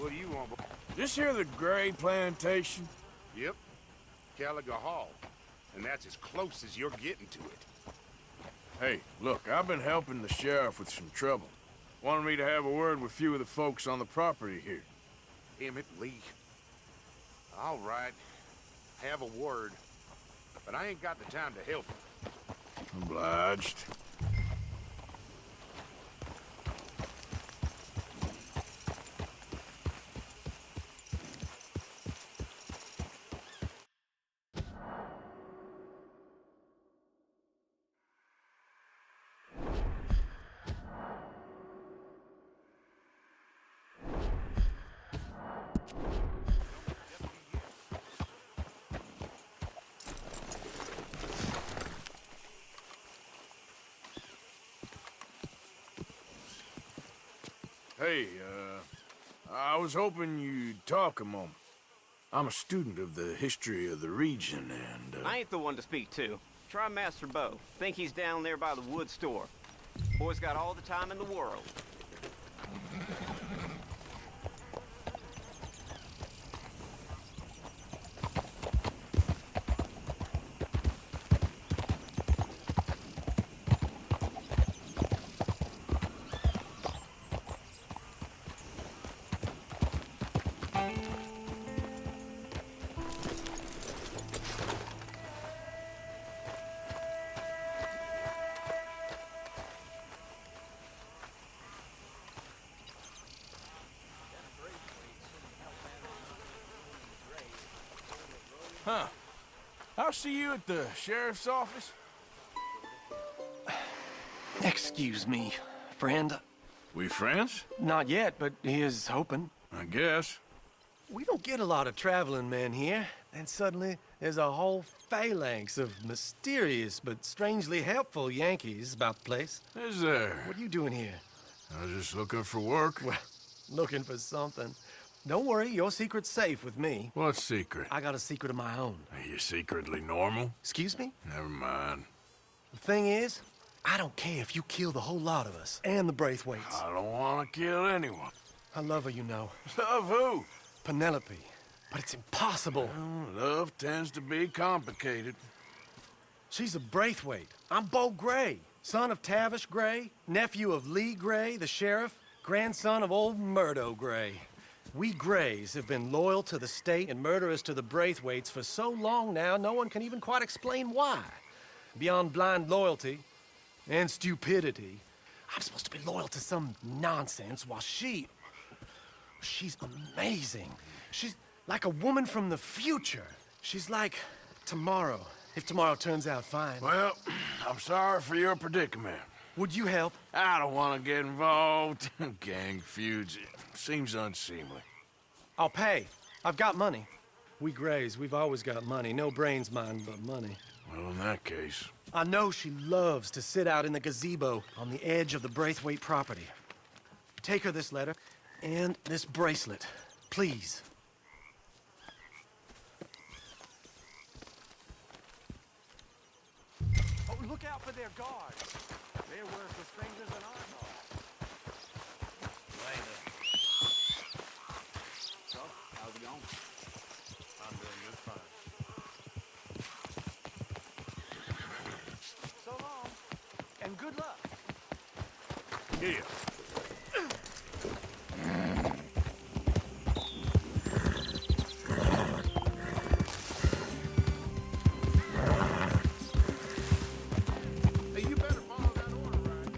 What do you want, boy? This here the Gray Plantation? Yep. Gallagher Hall. And that's as close as you're getting to it. Hey, look, I've been helping the sheriff with some trouble. Wanted me to have a word with a few of the folks on the property here. Emmett Lee. All right. Have a word. But I ain't got the time to help you. Obliged. Hey, I was hoping you'd talk a moment. I'm a student of the history of the region, and, I ain't the one to speak to. Try Master Bo. Think he's down there by the wood store. Boy's got all the time in the world. Huh. I'll see you at the sheriff's office. Excuse me, friend. We friends? Not yet, but he is hoping. I guess. We don't get a lot of traveling men here, and suddenly there's a whole phalanx of mysterious but strangely helpful Yankees about the place. Is there? What are you doing here? I was just looking for work. Well, looking for something. Don't worry, your secret's safe with me. What secret? I got a secret of my own. Are you secretly normal? Excuse me? Never mind. The thing is, I don't care if you kill the whole lot of us, and the Braithwaites. I don't want to kill anyone. I love her, you know. Love who? Penelope. But it's impossible. Well, love tends to be complicated. She's a Braithwaite. I'm Bo Gray, son of Tavish Gray, nephew of Lee Gray, the sheriff, grandson of old Murdo Gray. We Grays have been loyal to the state and murderous to the Braithwaites for so long now, no one can even quite explain why. Beyond blind loyalty and stupidity, I'm supposed to be loyal to some nonsense while she's amazing. She's like a woman from the future. She's like tomorrow, if tomorrow turns out fine. Well, I'm sorry for your predicament. Would you help? I don't want to get involved. Gang feuds. It seems unseemly. I'll pay. I've got money. We Grays, we've always got money. No brains, mind, but money. Well, in that case... I know she loves to sit out in the gazebo on the edge of the Braithwaite property. Take her this letter and this bracelet, please. Oh, look out for their guards. They're worse for strangers than I are. So, how's it going? I'm doing just fine. So long, and good luck. Here. Hey, you better follow that order, right?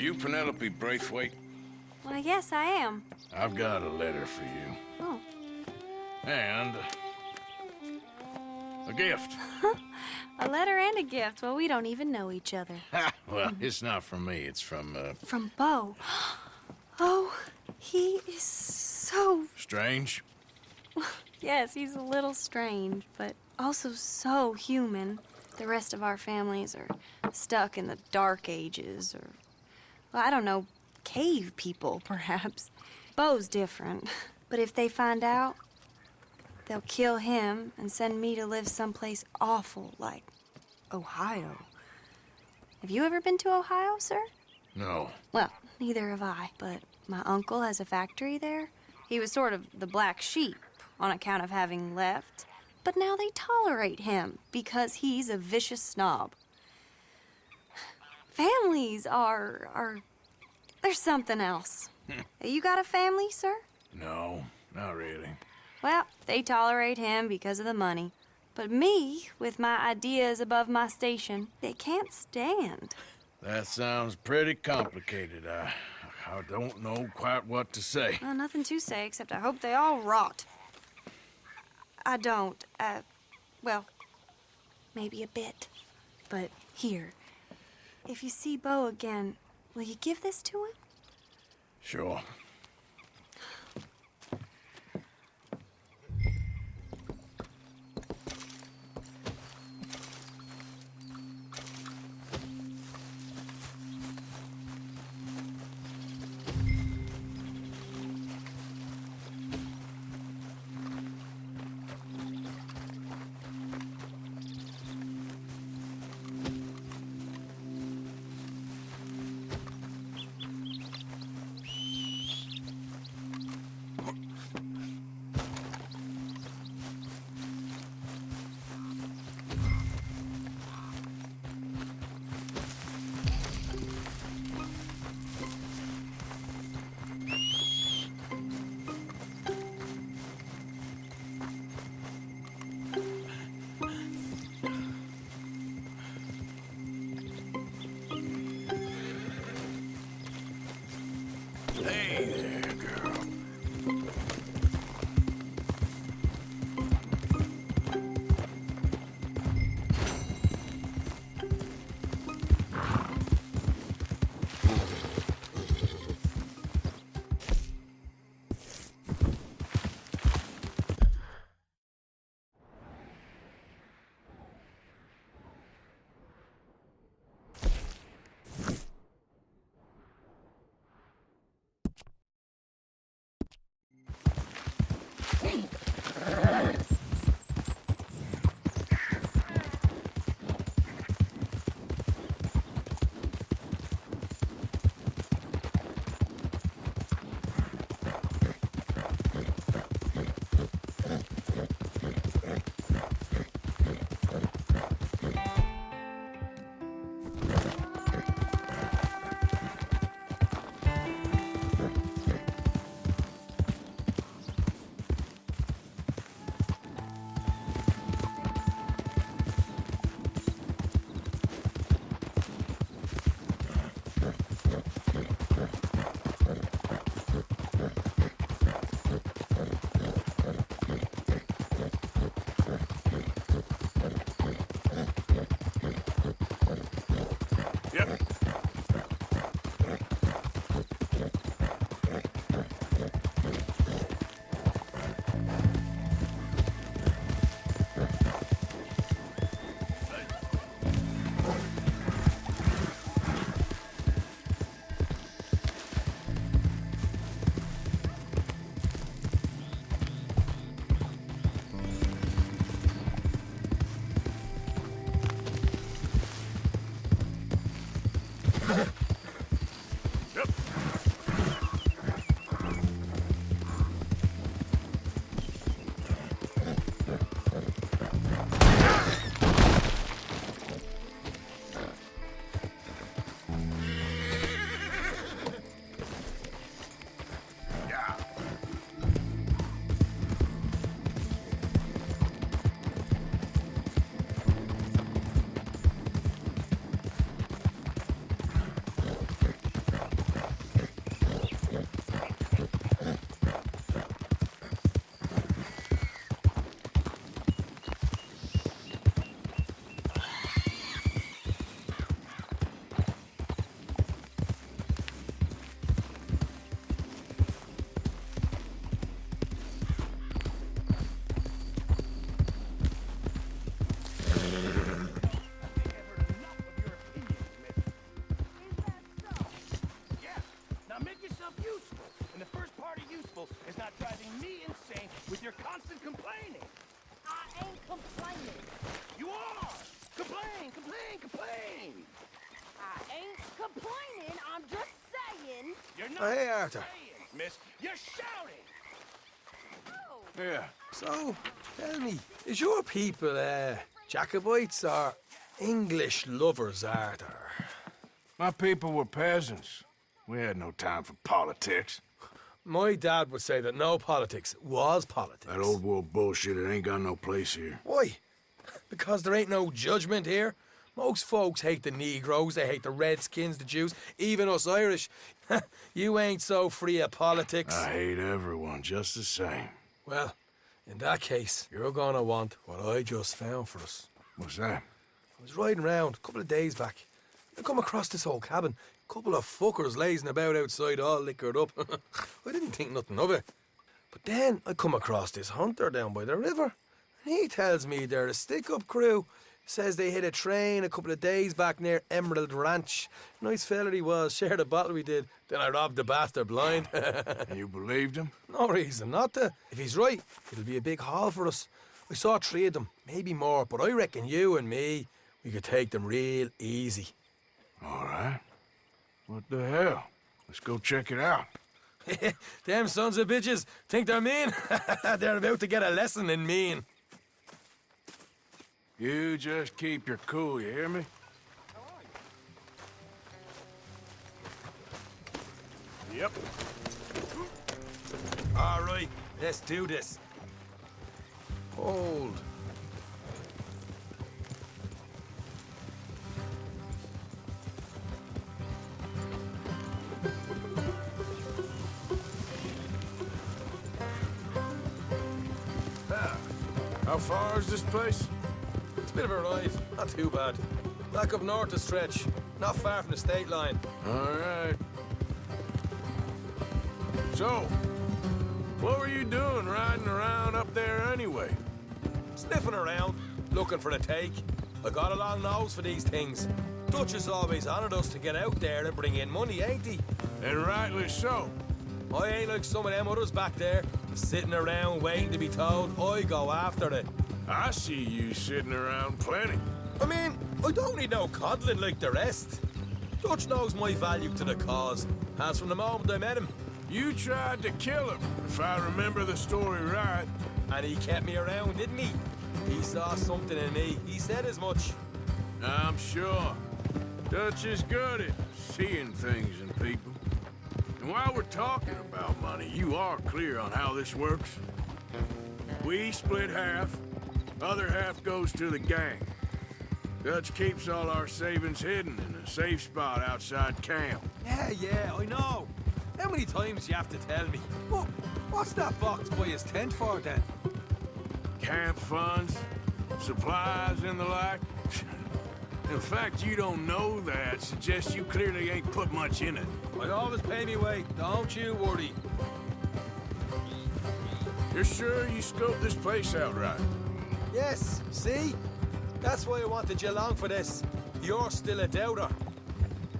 you Penelope Braithwaite? Well, yes, I am. I've got a letter for you. Oh. And a gift. A letter and a gift. Well, we don't even know each other. Ha! Well, it's not from me. It's from, From Bo. Oh, he is so... Strange. Yes, he's a little strange, but also so human. The rest of our families are stuck in the dark ages, or... Well, I don't know, cave people, perhaps. Bo's different. But if they find out, they'll kill him and send me to live someplace awful like Ohio. Have you ever been to Ohio, sir? No. Well, neither have I, but my uncle has a factory there. He was sort of the black sheep on account of having left, but now they tolerate him because he's a vicious snob. Families are there's something else. You got a family, sir? No, not really. Well, they tolerate him because of the money. But me, with my ideas above my station, they can't stand. That sounds pretty complicated. I don't know quite what to say. Well, nothing to say, except I hope they all rot. I don't, well, maybe a bit. But here, if you see Bo again, will you give this to him? Sure. Complain! I ain't complaining, I'm just saying. You're not Oh, hey, Arthur. saying, miss. You're shouting. Oh. Yeah. So, tell me, is your people, Jacobites or English lovers, Arthur? My people were peasants. We had no time for politics. My dad would say that no politics was politics. That old world bullshit, it ain't got no place here. Why? Because there ain't no judgment here. Most folks hate the Negroes, they hate the Redskins, the Jews, even us Irish. You ain't so free of politics. I hate everyone just the same. Well, in that case, you're gonna want what I just found for us. What's that? I was riding around a couple of days back. I come across this old cabin. A couple of fuckers lazing about outside all liquored up. I didn't think nothing of it. But then I come across this hunter down by the river. And he tells me they're a stick-up crew. Says they hit a train a couple of days back near Emerald Ranch. Nice fella he was, shared a bottle we did. Then I robbed the bastard blind. And you believed him? No reason not to. If he's right, it'll be a big haul for us. I saw 3 of them, maybe more, but I reckon you and me, we could take them real easy. All right. What the hell? Let's go check it out. Them sons of bitches think they're mean. They're about to get a lesson in mean. You just keep your cool, you hear me? Yep. All right, let's do this. Hold. How far is this place? It's a bit of a ride, not too bad. Back up north a stretch, not far from the state line. All right. So, what were you doing riding around up there anyway? Sniffing around, looking for a take. I got a long nose for these things. Dutch has always honoured us to get out there and bring in money, ain't he? And rightly so. I ain't like some of them others back there, sitting around waiting to be told. I go after it. I see you sitting around plenty. I mean, I don't need no coddling like the rest. Dutch knows my value to the cause. Has from the moment I met him. You tried to kill him, if I remember the story right. And he kept me around, didn't he? He saw something in me. He said as much. I'm sure. Dutch is good at seeing things in people. And while we're talking about money, you are clear on how this works? We split half, other half goes to the gang. Dutch keeps all our savings hidden in a safe spot outside camp. Yeah, I know. How many times do you have to tell me? What's that box by his tent for, then? Camp funds, supplies, and the like. In fact, you don't know that suggests you clearly ain't put much in it. I always pay me way, don't you worry. You're sure you scoped this place out right? Yes, see? That's why I wanted you along for this. You're still a doubter.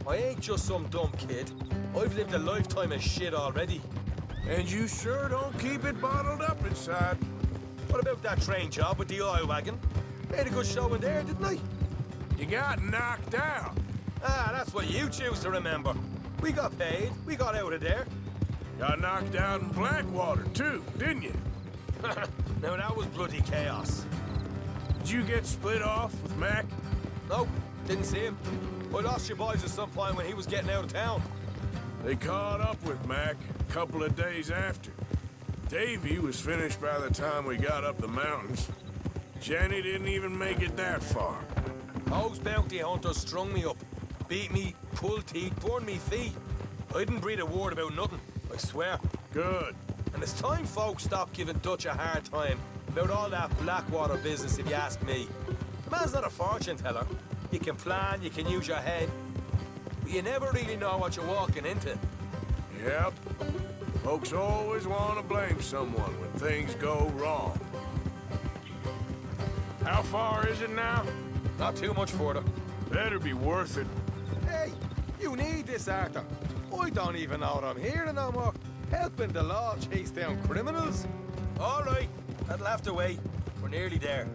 I ain't just some dumb kid. I've lived a lifetime of shit already. And you sure don't keep it bottled up inside. What about that train job with the oil wagon? Made a good show in there, didn't I? You got knocked out. Ah, that's what you choose to remember. We got paid. We got out of there. Got knocked out in Blackwater, too, didn't you? Now that was bloody chaos. Did you get split off with Mac? Nope, didn't see him. I lost your boys at some point when he was getting out of town. They caught up with Mac a couple of days after. Davy was finished by the time we got up the mountains. Jenny didn't even make it that far. Those bounty hunters strung me up, beat me, pulled teeth, burned me feet. I didn't breathe a word about nothing, I swear. Good. And it's time folks stopped giving Dutch a hard time about all that Blackwater business, if you ask me. The man's not a fortune teller. You can plan, you can use your head, but you never really know what you're walking into. Yep. Folks always want to blame someone when things go wrong. How far is it now? Not too much further. Better be worth it. Hey, you need this, Arthur. I don't even know what I'm hearing no more. Helping the law chase down criminals? All right, that'll have to wait. We're nearly there.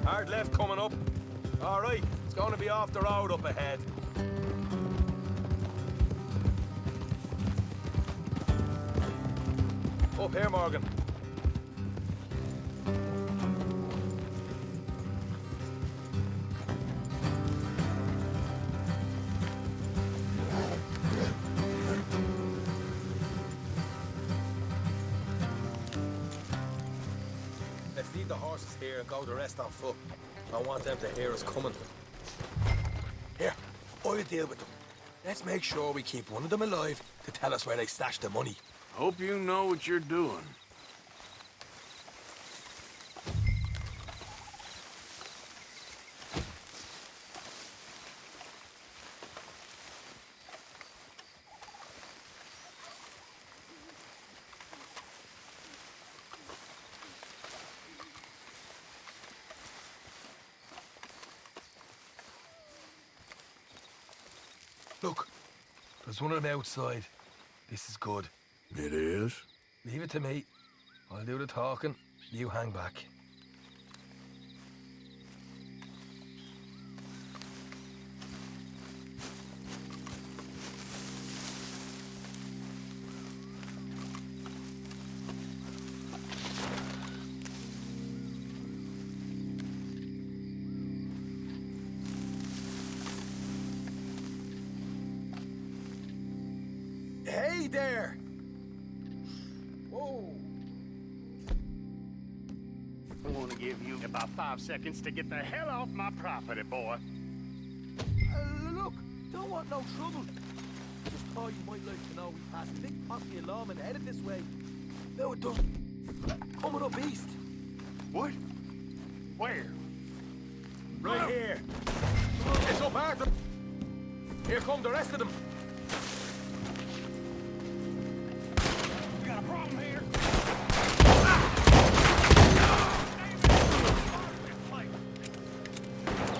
Hard left coming up. All right, It's gonna be off the road up ahead. Up here, Morgan. Let's leave the horses here and go the rest on foot. I want them to hear us coming. Here, I'll deal with them. Let's make sure we keep one of them alive to tell us where they stashed the money. Hope you know what you're doing. Look, there's one of them outside. This is good. It is? Leave it to me. I'll do the talking. You hang back. Hey there! Whoa! I want to give you about 5 seconds to get the hell off my property, boy. Look, don't want no trouble. Just thought you might like to know we passed a big posse of lawmen headed this way. No, it doesn't. Coming up east. What? Where? Right here. It's up Arthur. Here come the rest of them. We got a problem here.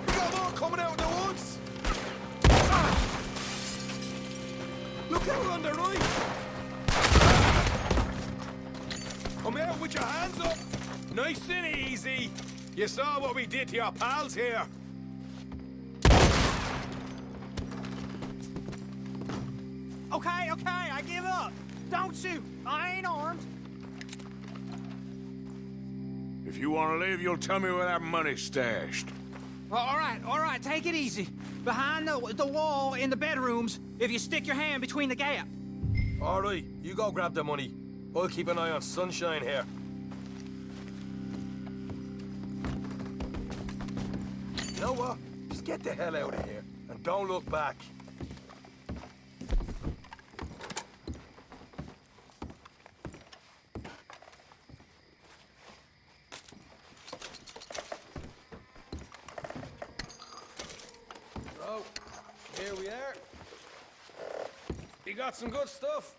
We got more coming out of the woods. Look out on the right. Come out with your hands up. Nice and easy. You saw what we did to your pals here. Okay, I give up. Don't shoot. I ain't armed. If you want to leave, you'll tell me where that money's stashed. All right, take it easy. Behind the wall in the bedrooms, if you stick your hand between the gap. All right, you go grab the money. I'll keep an eye on Sunshine here. You know what? Just get the hell out of here and don't look back. So, here we are. You got some good stuff.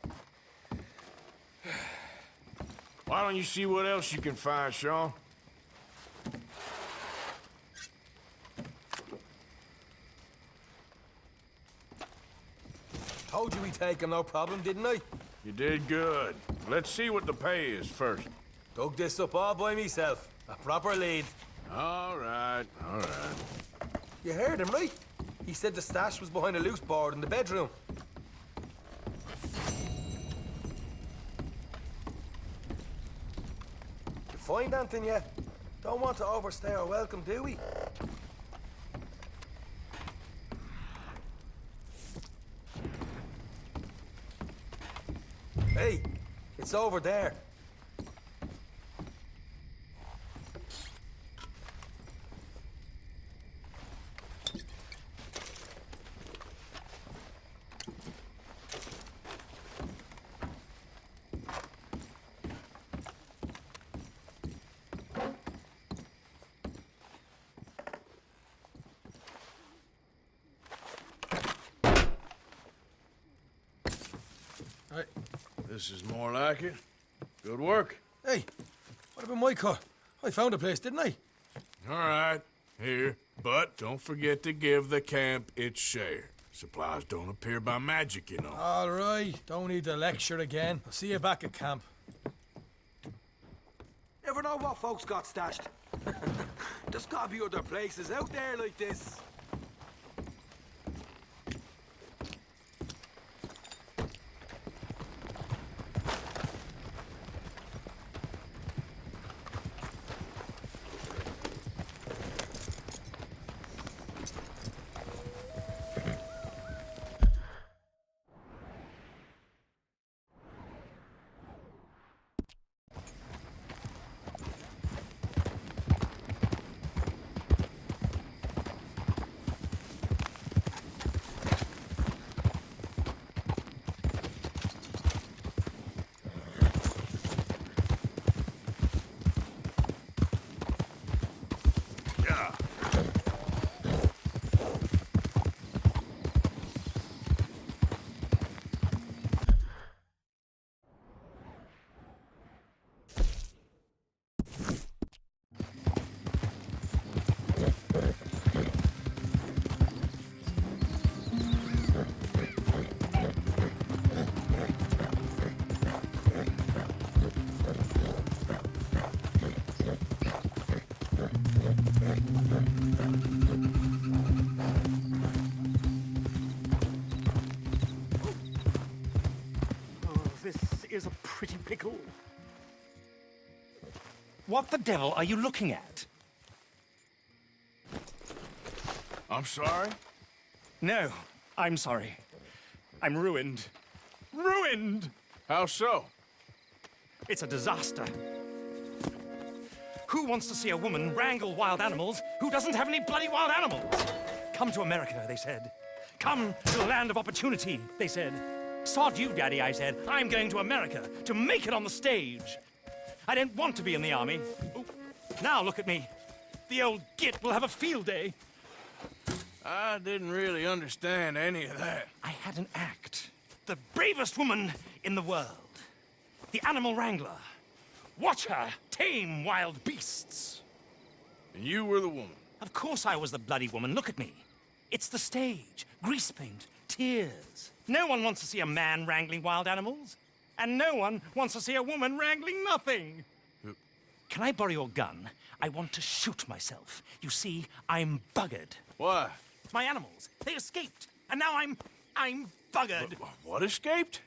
Why don't you see what else you can find, Sean? Told you we'd take him, no problem, didn't I? You did good. Let's see what the pay is first. Dug this up all by myself. A proper lead. All right. You heard him, right? He said the stash was behind a loose board in the bedroom. You find anything yet? Don't want to overstay our welcome, do we? Hey, it's over there. Hey, this is more like it. Good work. Hey, what about my car? I found a place, didn't I? All right, here. But don't forget to give the camp its share. Supplies don't appear by magic, you know. All right, don't need the lecture again. I'll see you back at camp. Never know what folks got stashed. There's gotta be other places out there like this. Oh, this is a pretty pickle. What the devil are you looking at? I'm sorry? No, I'm sorry. I'm ruined. Ruined! How so? It's a disaster. Who wants to see a woman wrangle wild animals who doesn't have any bloody wild animals? Come to America, they said. Come to the land of opportunity, they said. Sod you, Daddy, I said. I'm going to America to make it on the stage. I don't want to be in the army. Ooh. Now look at me. The old git will have a field day. I didn't really understand any of that. I had an act. The bravest woman in the world. The animal wrangler. Watch her tame wild beasts. And you were the woman. Of course I was the bloody woman. Look at me. It's the stage. Grease paint. Tears. No one wants to see a man wrangling wild animals. And no one wants to see a woman wrangling nothing. Can I borrow your gun? I want to shoot myself. You see, I'm buggered. Why? My animals, they escaped. And now I'm buggered. What escaped?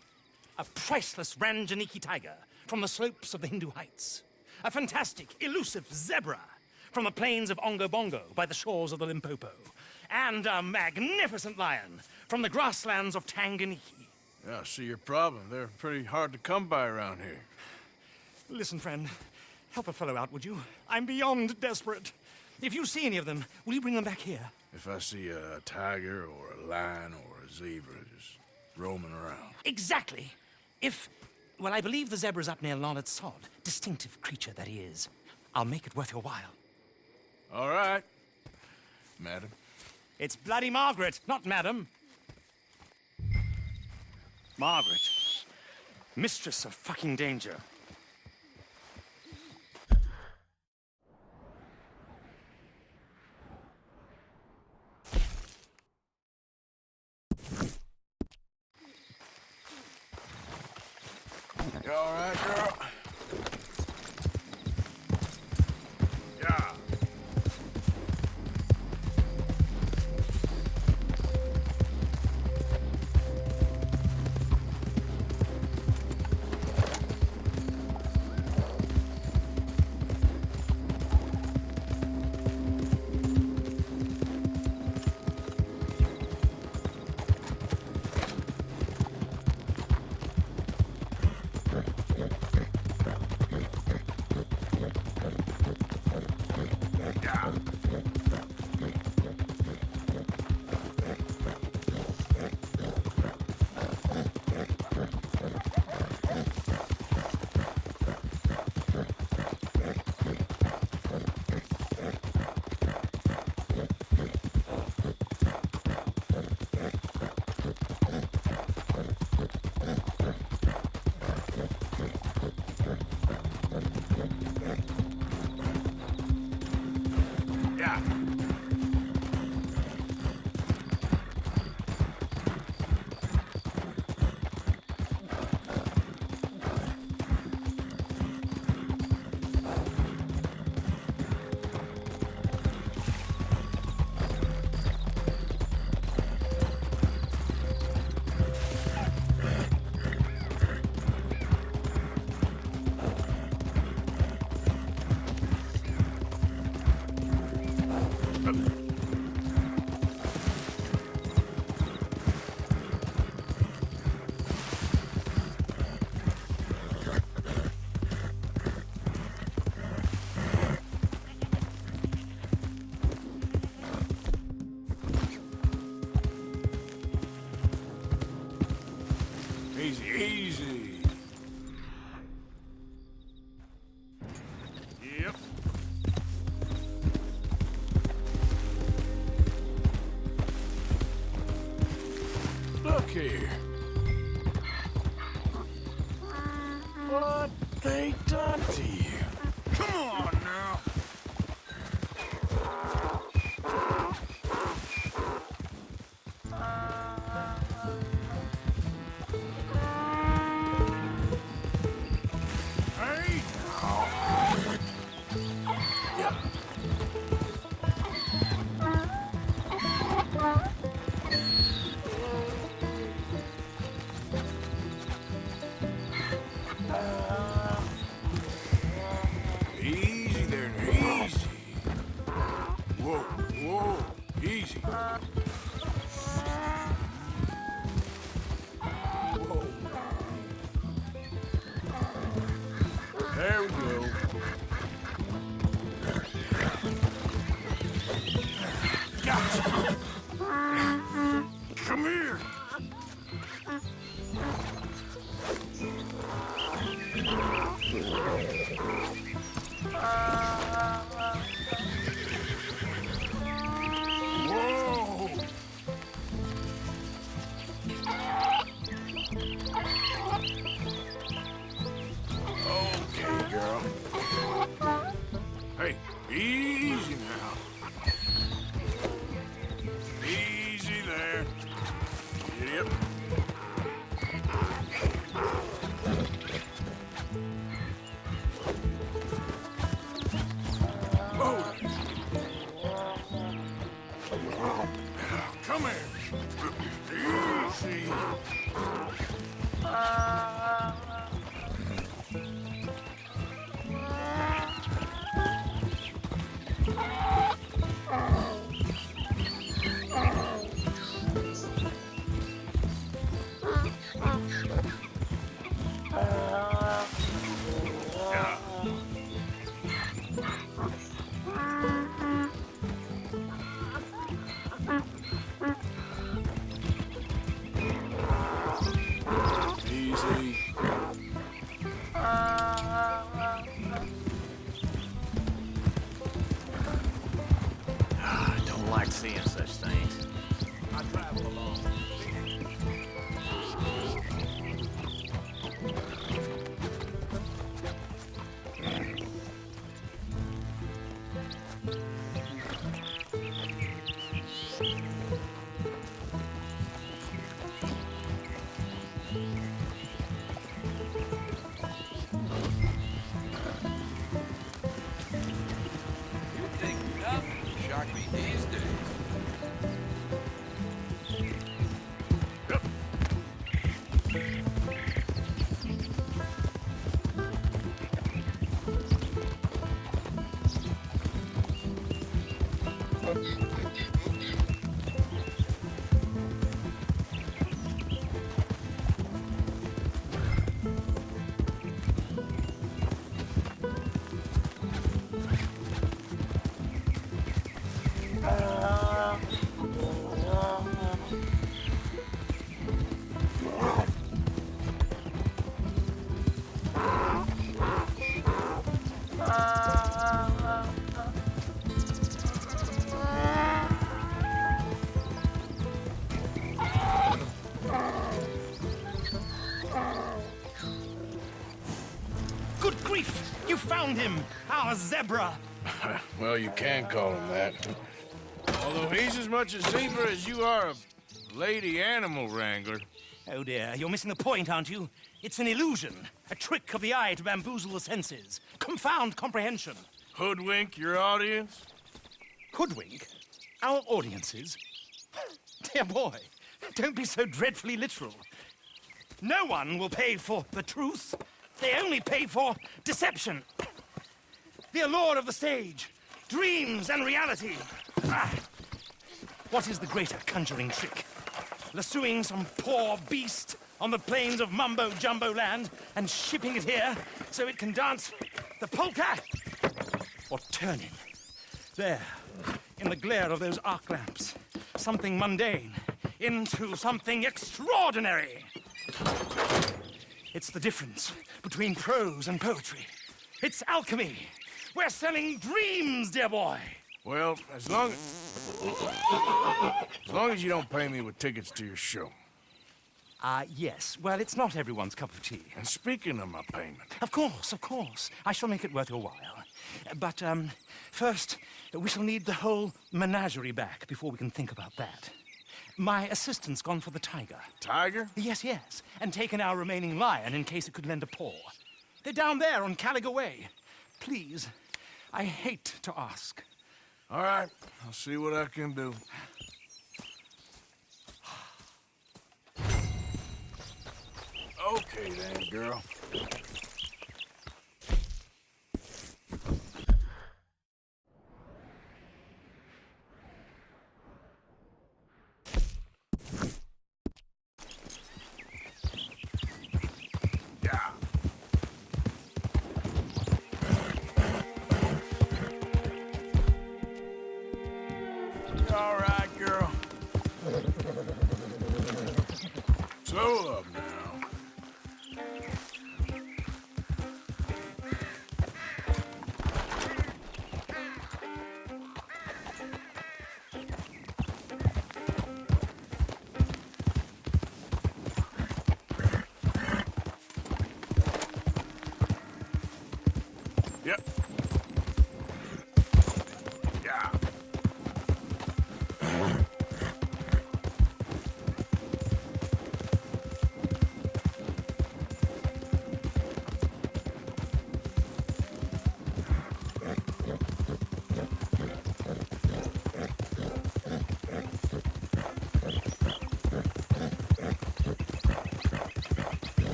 A priceless Ranjaniki tiger from the slopes of the Hindu Heights. A fantastic, elusive zebra from the plains of Ongo Bongo by the shores of the Limpopo. And a magnificent lion from the grasslands of Tanganyika. Yeah, I see your problem. They're pretty hard to come by around here. Listen, friend, help a fellow out, would you? I'm beyond desperate. If you see any of them, will you bring them back here? If I see a tiger or a lion or a zebra just roaming around. Exactly. Well, I believe the zebra's up near Larned Sod. Distinctive creature that he is. I'll make it worth your while. All right, madam. It's bloody Margaret, not madam. Margaret. Mistress of fucking danger. You all right, girl? Yeah. Easy. Whoa. There we go. Gotcha. Come here. Whoa. Okay, girl. Hey, easy now. Easy there. Yep. Oh. Come here. Easy. Easy. I don't like seeing such things. I travel along. Shock me these days. Good grief! You found him! Our zebra! Well, you can call him that. Although he's as much a zebra as you are a lady animal wrangler. Oh dear, you're missing the point, aren't you? It's an illusion. A trick of the eye to bamboozle the senses. Confound comprehension. Hoodwink your audience? Hoodwink? Our audiences? Dear boy, don't be so dreadfully literal. No one will pay for the truth. They only pay for deception. The allure of the stage, dreams and reality. Ah. What is the greater conjuring trick? Lassoing some poor beast on the plains of mumbo-jumbo land and shipping it here so it can dance the polka? Or turning, there, in the glare of those arc lamps, something mundane into something extraordinary? It's the difference between prose and poetry. It's alchemy. We're selling dreams, dear boy. Well, as long as you don't pay me with tickets to your show. Yes. Well, it's not everyone's cup of tea. And speaking of my payment... Of course, of course. I shall make it worth your while. But, first, we shall need the whole menagerie back before we can think about that. My assistant's gone for the tiger. Tiger? Yes, yes. And taken our remaining lion in case it could lend a paw. They're down there on Caliga Way. Please, I hate to ask. All right, I'll see what I can do. Okay then, girl. Slow up now. Yep. Yeah.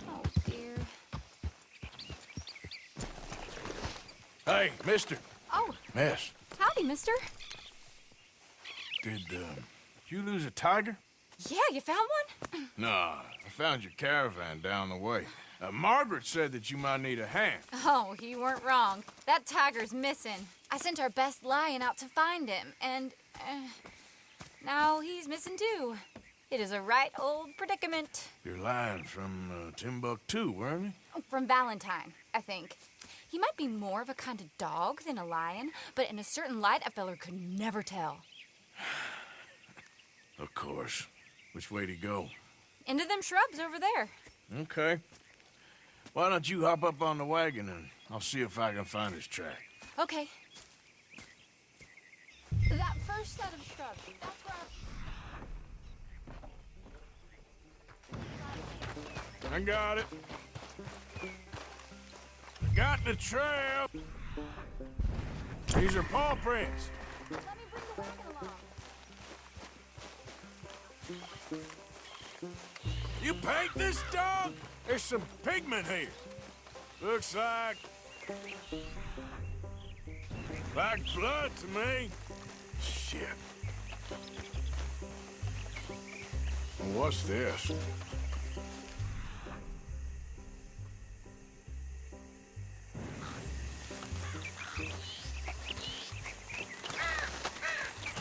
Oh, dear. Hey, mister. Oh, Miss, howdy, mister. did you lose a tiger? Yeah, you found one? Nah, I found your caravan down the way. Margaret said that you might need a hand. Oh, you weren't wrong. That tiger's missing. I sent our best lion out to find him, and now he's missing too. It is a right old predicament. You're lying from Timbuktu, weren't you? From Valentine, I think. He might be more of a kind of dog than a lion, but in a certain light, a feller could never tell. Of course. Which way to go? Into them shrubs over there. Okay. Why don't you hop up on the wagon and I'll see if I can find his track. Okay. That first set of shrubs, that's where I got it. Got the trail. These are paw prints. Let me bring the wagon along. You paint this dog? There's some pigment here. Looks like blood to me. Shit. What's this?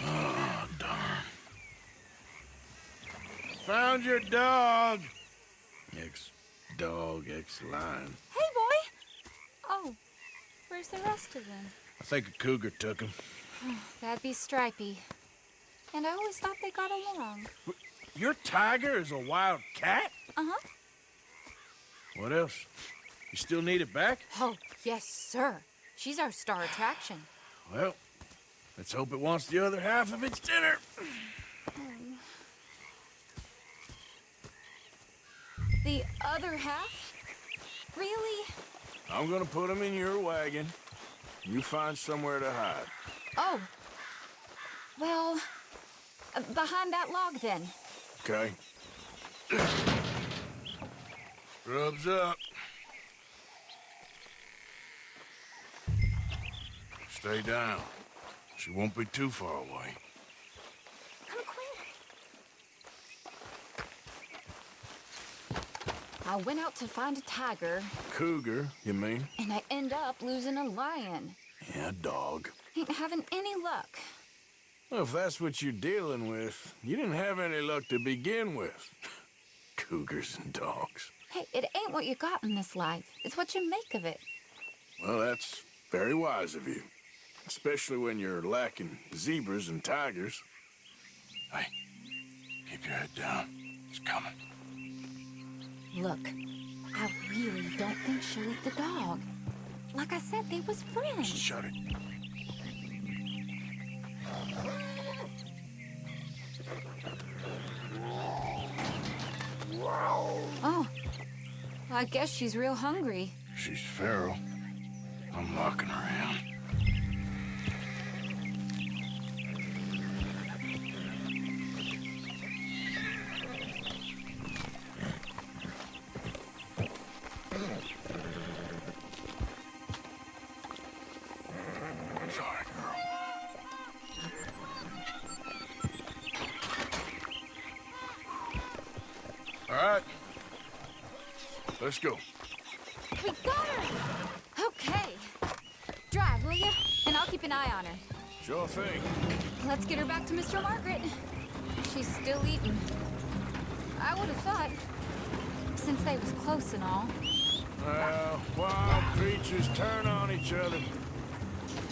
Oh, darn. Found your dog. Ex-dog, ex-lion. Hey, boy! Oh, where's the rest of them? I think a cougar took him. That'd be Stripey. And I always thought they got along. Your tiger is a wild cat? Uh-huh. What else? You still need it back? Oh, yes, sir. She's our star attraction. Well, let's hope it wants the other half of its dinner. The other half? Really? I'm gonna put him in your wagon. You find somewhere to hide. Oh. Well, behind that log, then. Okay. Rubs up. Stay down. She won't be too far away. Come quick. I went out to find a tiger, Cougar, you mean? and I end up losing a lion. Yeah, dog. Ain't having any luck. Well, if that's what you're dealing with, you didn't have any luck to begin with. Cougars and dogs. Hey, it ain't what you got in this life. It's what you make of it. Well, that's very wise of you. Especially when you're lacking zebras and tigers. Hey, keep your head down. It's coming. Look, I really don't think she'll eat the dog. Like I said, they was friends. Shut it. Oh, I guess she's real hungry. She's feral. I'm locking her in. All right. Let's go. We got her! Okay. Drive, will you? And I'll keep an eye on her. Sure thing. Let's get her back to Mr. Margaret. She's still eating. I would have thought, since they was close and all. Well, wild creatures turn on each other.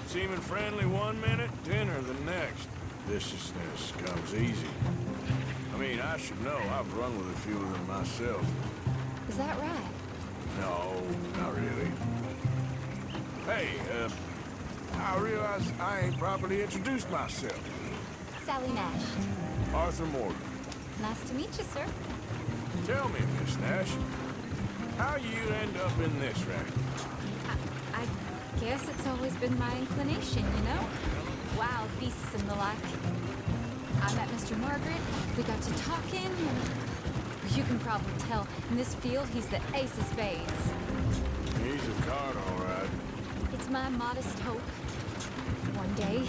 Seeming friendly one minute, dinner the next. Viciousness comes easy. I mean, I should know. I've run with a few of them myself. Is that right? No, not really. Hey, I realize I ain't properly introduced myself. Sally Nash. Arthur Morgan. Nice to meet you, sir. Tell me, Miss Nash, how you end up in this racket? I guess it's always been my inclination, you know? Wild beasts and the like. I met Mr. Margaret, we got to talking, and you can probably tell, in this field, he's the ace of spades. He's a card, all right. It's my modest hope, one day,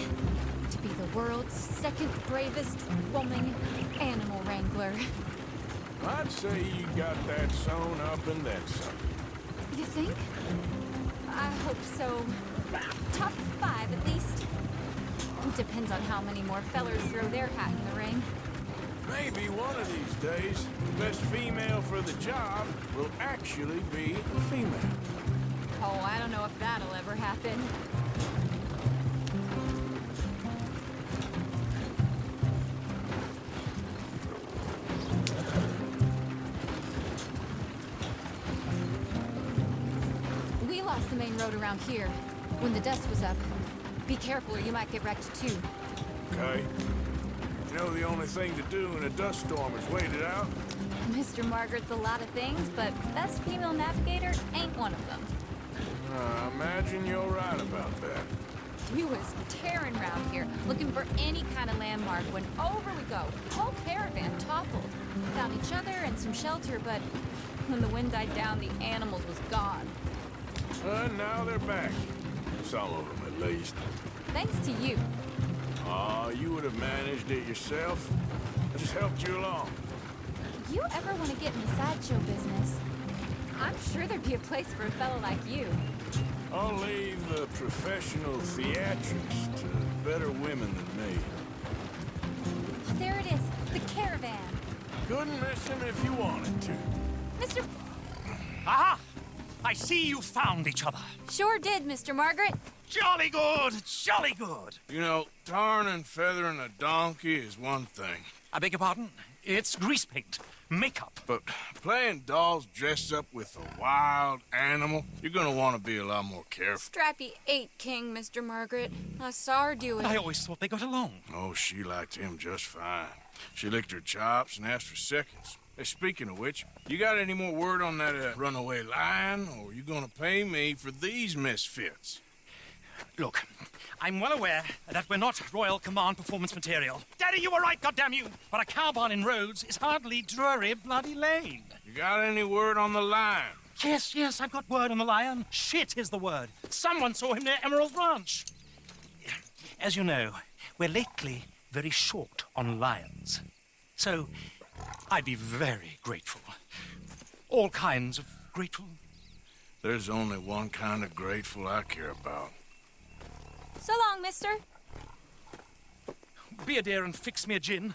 to be the world's second bravest woman animal wrangler. I'd say you got that sewn up and then some. You think? I hope so. Top 5, at least. Depends on how many more fellers throw their hat in the ring. Maybe one of these days, the best female for the job will actually be a female. Oh, I don't know if that'll ever happen. We lost the main road around here when the dust was up. Be careful or you might get wrecked too. Okay. You know the only thing to do in a dust storm is wait it out? Mr. Margaret's a lot of things, but best female navigator ain't one of them. I imagine you're right about that. We was tearing around here, looking for any kind of landmark when over we go. Whole caravan toppled. Found each other and some shelter, but when the wind died down, the animals was gone. And now they're back. Some of them, at least. Thanks to you. Aw, you would have managed it yourself. I just helped you along. You ever want to get in the sideshow business? I'm sure there'd be a place for a fellow like you. I'll leave the professional theatrics to better women than me. There it is, the caravan. Couldn't miss him if you wanted to. Mr. Aha! I see you found each other. Sure did, Mr. Margaret. Jolly good, jolly good. You know, tarring and feathering a donkey is one thing. I beg your pardon? It's grease paint, makeup. But playing dolls dressed up with a wild animal, you're gonna want to be a lot more careful. Strappy ate King, Mr. Margaret. I saw her do it. I always thought they got along. Oh, she liked him just fine. She licked her chops and asked for seconds. Hey, speaking of which, you got any more word on that runaway lion, or are you gonna pay me for these misfits? Look, I'm well aware that we're not Royal Command performance material. Daddy, you were right, goddamn you! But a cow barn in Rhodes is hardly Drury Bloody Lane. You got any word on the lion? Yes, I've got word on the lion. Shit is the word. Someone saw him near Emerald Ranch. As you know, we're lately very short on lions. So, I'd be very grateful. All kinds of grateful. There's only one kind of grateful I care about. So long, mister. Be a dear and fix me a gin.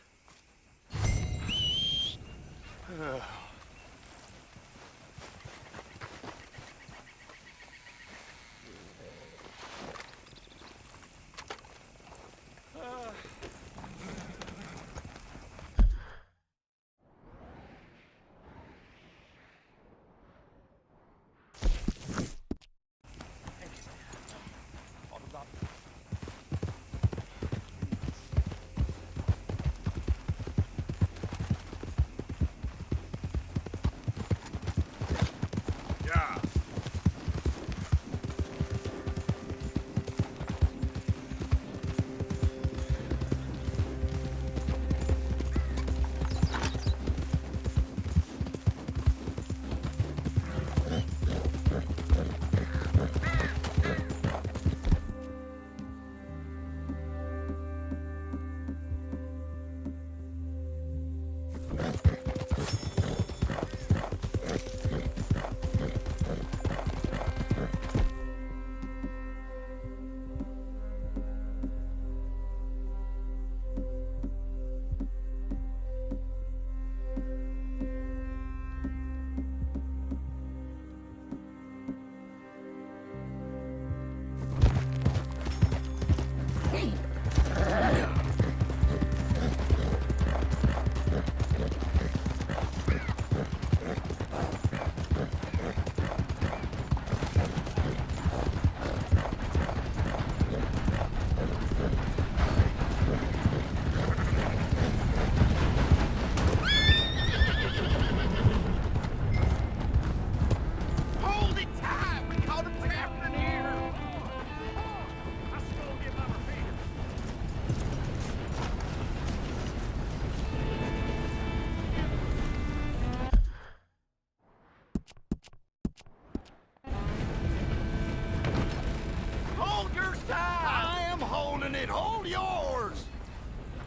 yours!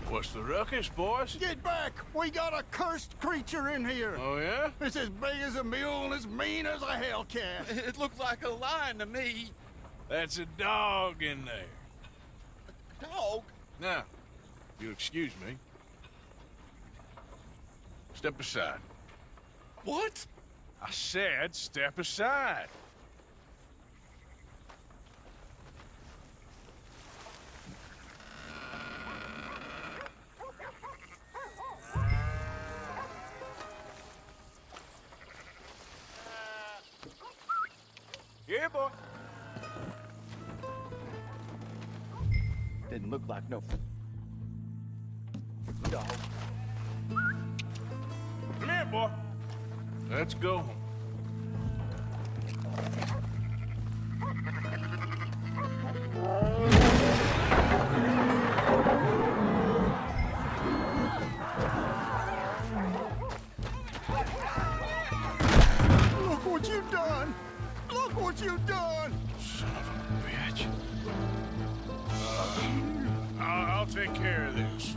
What's the ruckus, boys? Get back! We got a cursed creature in here! Oh, yeah? It's as big as a mule and as mean as a hellcat! It looked like a lion to me. That's a dog in there. Dog? Now, if you'll excuse me. Step aside. What? I said step aside. Here, boy. Didn't look like no dog. Come here, boy. Let's go home. Look what you've done! Look what you've done! Son of a bitch. I'll take care of this.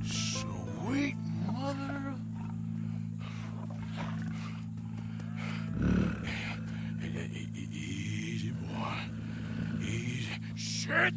Sweet mother of... Easy, boy. Easy. Shit!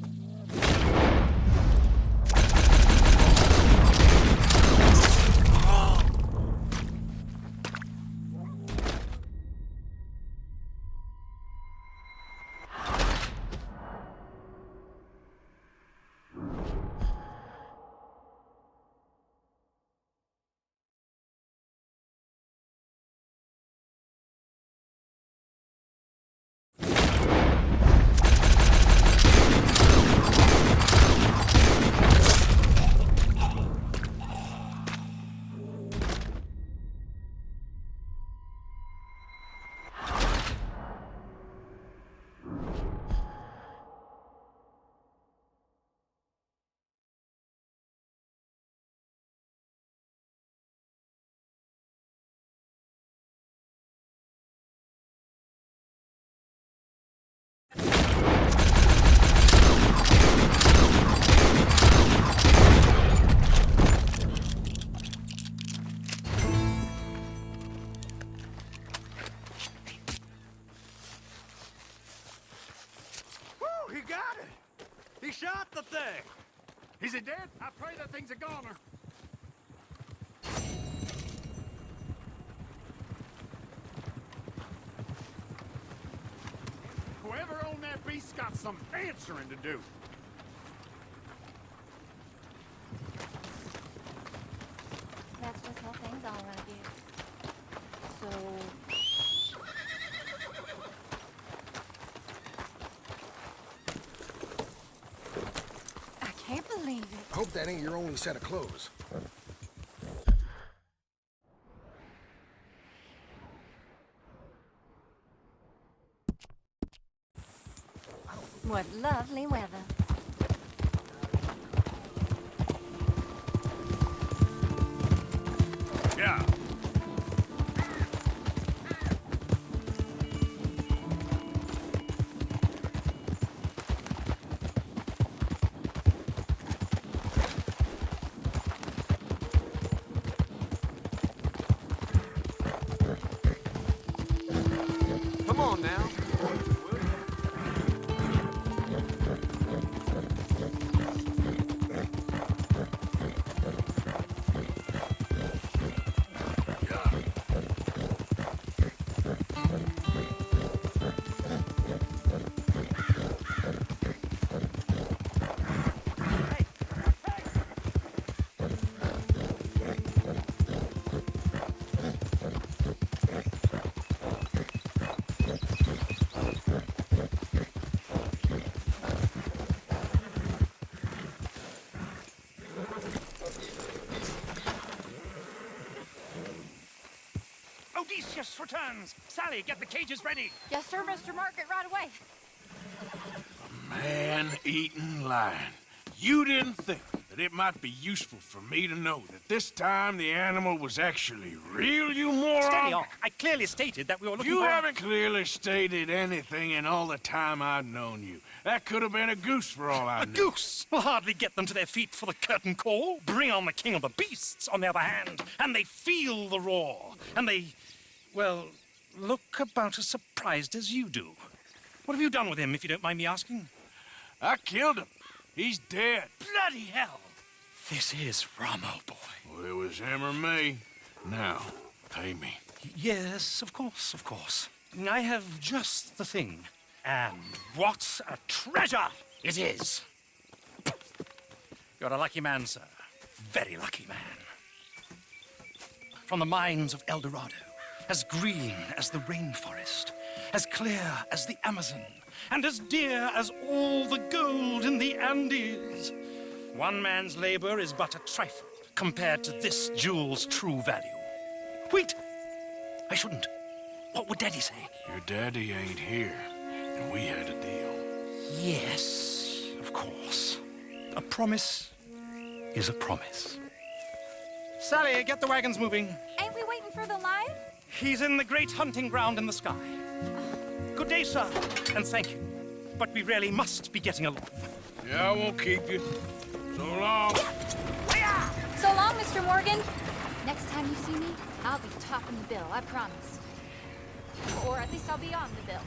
Woo, he got it! He shot the thing! Is it dead? I pray that thing's a goner. Whoever owned that beast's got some answering to do. That's just how things are around here. So... I can't believe it. Hope that ain't your only set of clothes. What lovely weather. Yeah. Come on now. returns. Sally, get the cages ready. Yes, sir, Mr. Margaret, right away. Man-eating lion. You didn't think that it might be useful for me to know that this time the animal was actually real, you moron? Steady on. I clearly stated that we were looking for... You haven't clearly stated anything in all the time I've known you. That could have been a goose for all I knew. A goose will hardly get them to their feet for the curtain call. Bring on the king of the beasts, on the other hand, and they feel the roar. And they, well, look about as surprised as you do. What have you done with him, if you don't mind me asking? I killed him. He's dead. Bloody hell! This is Ramo, boy. Well, it was him or me. Now, pay me. Yes, of course, of course. I have just the thing. And what a treasure it is! You're a lucky man, sir. Very lucky man. From the mines of El Dorado, as green as the rainforest, as clear as the Amazon, and as dear as all the gold in the Andes. One man's labor is but a trifle compared to this jewel's true value. Wait! I shouldn't. What would Daddy say? Your daddy ain't here, and we had a deal. Yes, of course. A promise is a promise. Sally, get the wagons moving. Ain't we waiting for the lion? He's in the great hunting ground in the sky. Good day, sir, and thank you. But we really must be getting along. Yeah, I won't keep you. So long. So long, Mr. Morgan. Next time you see me, I'll be topping the bill, I promise. Or at least I'll be on the bill.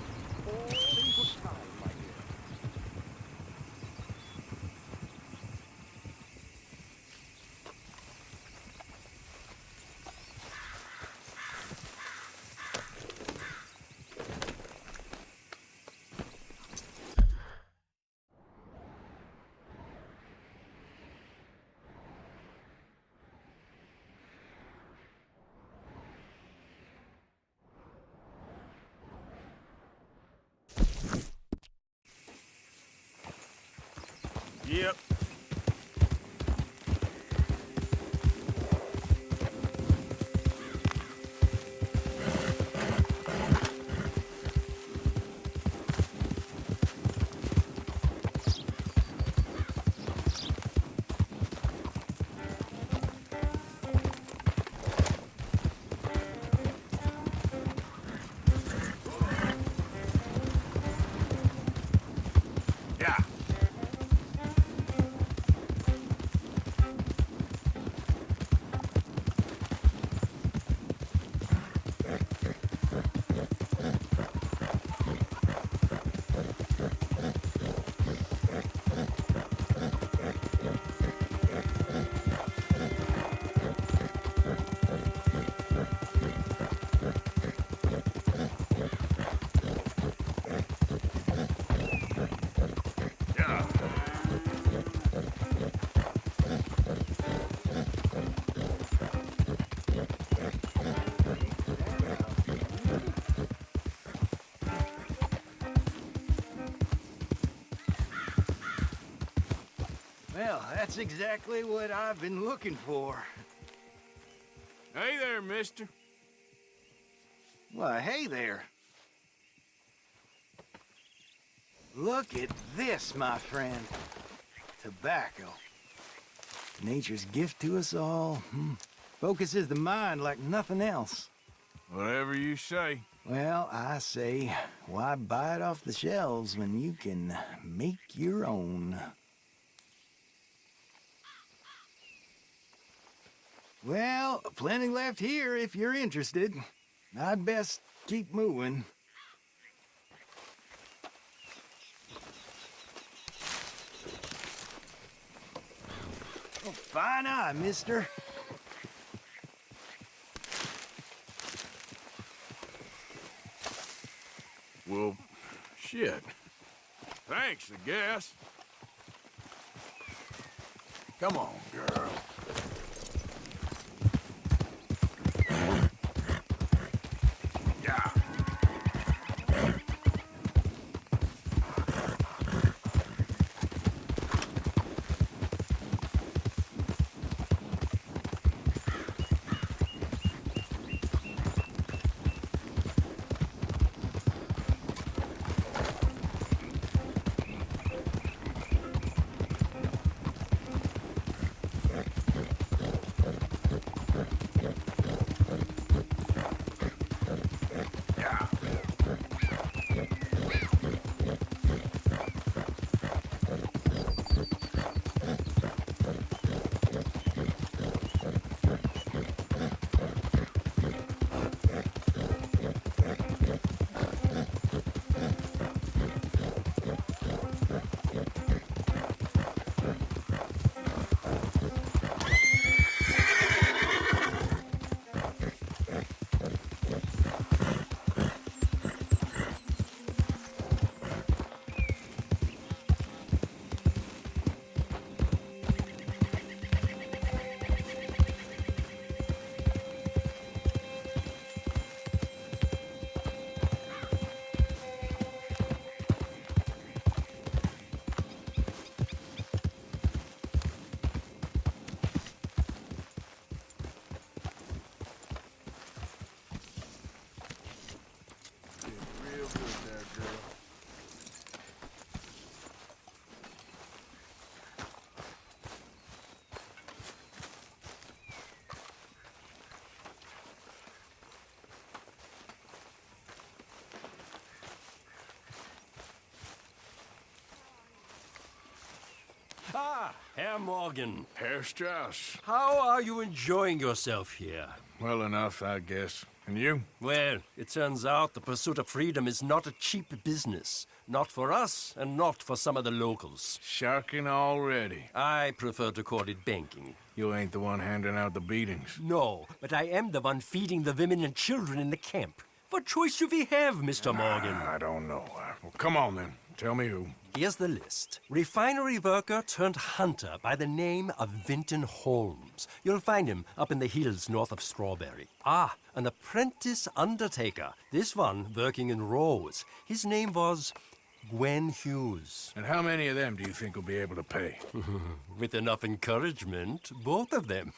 Yep. Well, that's exactly what I've been looking for. Hey there, mister. Why, hey there. Look at this, my friend. Tobacco. Nature's gift to us all. Focuses the mind like nothing else. Whatever you say. Well, I say, why buy it off the shelves when you can make your own? Well, plenty left here if you're interested. I'd best keep moving. Oh, fine eye, mister. Well, shit. Thanks, I guess. Come on, girl. Herr Morgan. Herr Strauss. How are you enjoying yourself here? Well enough, I guess. And you? Well, it turns out the pursuit of freedom is not a cheap business. Not for us, and not for some of the locals. Sharking already. I prefer to call it banking. You ain't the one handing out the beatings. No, but I am the one feeding the women and children in the camp. What choice do we have, Mr. Morgan? I don't know. Well, come on then. Tell me who. Here's the list. Refinery worker turned hunter by the name of Vinton Holmes. You'll find him up in the hills north of Strawberry. Ah, an apprentice undertaker. This one working in Rose. His name was Gwen Hughes. And how many of them do you think will be able to pay? With enough encouragement, both of them.